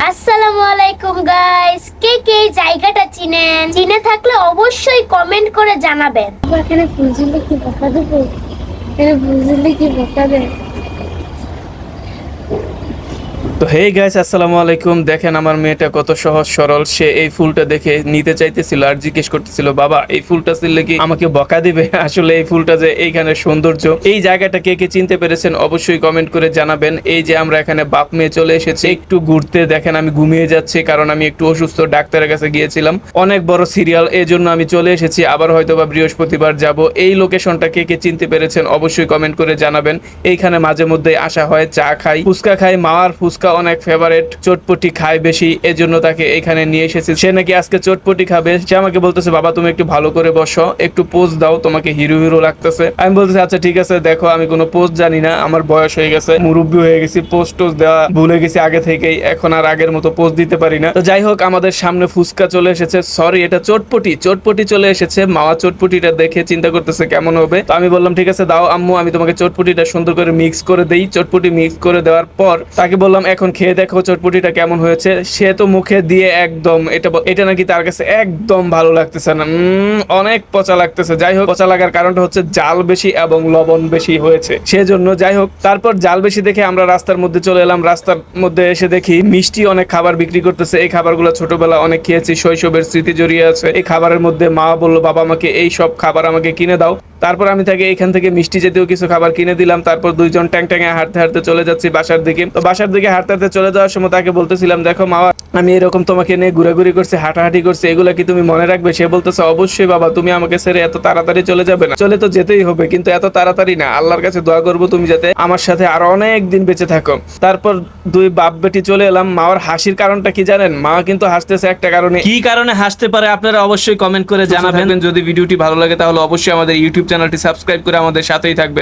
আসসালামু আলাইকুম গাইস, কে কে এই জায়গাটা চিনেন? চিনে থাকলে অবশ্যই কমেন্ট করে জানাবেন। এখানে ফুলঝুলি কি বকা দেবো? এখানে ফুলঝুলি কি বকা দেয়? তো হে গাইস, আসসালামু আলাইকুম। দেখেন আমার মেয়েটা কত সহজ সরল। সে এই ফুলটা দেখে নিতে চাইতেছিল আর জিজ্ঞেস করতেছিল, বাবা এই ফুলটা ছিললে কি আমাকে বকা দিবে? আসলে এই ফুলটা যে এইখানে সৌন্দর্য, এই জায়গাটা কে কে চিনতে পেরেছেন অবশ্যই কমেন্ট করে জানাবেন। এই যে আমরা এখানে বাপ মেয়ে চলে এসেছি একটু ঘুরতে। দেখেন আমি ঘুমিয়ে যাচ্ছি কারণ আমি একটু অসুস্থ, ডাক্তারের কাছে গিয়েছিলাম। অনেক বড় সিরিয়াল, এই জন্য আমি চলে এসেছি। আবার হয়তো বা বৃহস্পতিবার যাব। এই লোকেশনটা কে কে চিনতে পেরেছেন অবশ্যই কমেন্ট করে জানাবেন। এইখানে মাঝে মধ্যে আসা হয়, চা খাই, ফুচকা খাই। মাওয়ার ফুচকা অনেক ফেভারিট, চটপটি খায় বেশি, এজন্য তাকে এখানে নিয়ে এসেছি। সে নাকি আজকে চটপটি খাবে। সে আমাকে বলতেছে, বাবা তুমি একটু ভালো করে বসো, একটু পোজ দাও, তোমাকে হিরো হিরো লাগতেছে। আমি বলতেছি আচ্ছা ঠিক আছে, দেখো আমি কোনো পোজ জানি না, আমার বয়স হয়ে গেছে, মুরব্বী হয়ে গেছি, পোজ টোজ দেওয়া ভুলে গেছি আগে থেকেই, এখন আর আগের মতো পোজ দিতে পারি না। তো যাই হোক, আমাদের সামনে ফুচকা চলে এসেছে, সরি এটা চটপটি, চটপটি চলে এসেছে। মাওয়া চটপটিটা দেখে চিন্তা করতেছে কেমন হবে। তো আমি বললাম ঠিক আছে দাও আম্মু, আমি তোমাকে চটপটিটা সুন্দর করে মিক্স করে দেই। চটপটি মিক্স করে দেওয়ার পর তাকে বললাম এখন খেয়ে দেখো চটপটিটা কেমন হয়েছে। সে তো মুখে দিয়ে একদম এটা নাকি তার কাছে একদম ভালো লাগতেছে না, অনেক পচা লাগতেছে। যাই হোক, পচা লাগার কারণটা হচ্ছে জাল বেশি এবং লবণ বেশি হয়েছে, সেজন্য। যাই হোক, তারপর জাল বেশি দেখে আমরা রাস্তার মধ্যে চলে এলাম। রাস্তার মধ্যে এসে দেখি মিষ্টি অনেক খাবার বিক্রি করতেছে। এই খাবারগুলো ছোটবেলা অনেক খেয়েছি, শৈশবের স্মৃতি জড়িয়ে আছে এই খাবারের মধ্যে। মা বললো বাবা আমাকে এই সব খাবার আমাকে কিনে দাও। তারপর আমি তাকে এখান থেকে মিষ্টি জাতীয় কিছু খাবার কিনে দিলাম। তারপর দুইজন ট্যাং ট্যাঙে হাঁটতে হাঁটতে চলে যাচ্ছি বাসার দিকে। তো বাসার দিকে হাঁটতে হাঁটতে চলে যাওয়ার সময় তাকে বলতেছিলাম, দেখো মা আমি এরকম তোমাকে নিয়ে ঘুরাঘুরি করছি, হাঁটাহাঁটি করছি, এগুলা কি তুমি মনে রাখবে? সে বলতেছে অবশ্যই বাবা, তুমি আমাকে ছেড়ে এত তাড়াতাড়ি চলে যাবে না। চলে তো যেতেই হবে, কিন্তু এত তাড়াতাড়ি না। আল্লাহর কাছে দোয়া করবো তুমি যাতে আমার সাথে আরো অনেক দিন বেঁচে থাকো। তারপর দুই বাপ বেটি চলে এলাম। মাওয়ার হাসির কারণটা কি জানেন? মা কিন্তু হাসতেছে একটা কারণে। কি কারণে হাসতে পারে আপনারা অবশ্যই কমেন্ট করে জানাবেন। যদি ভিডিওটি ভালো লাগে তাহলে অবশ্যই আমাদের ইউটিউব চ্যানেলটি সাবস্ক্রাইব করে আমাদের সাথেই থাকবেন।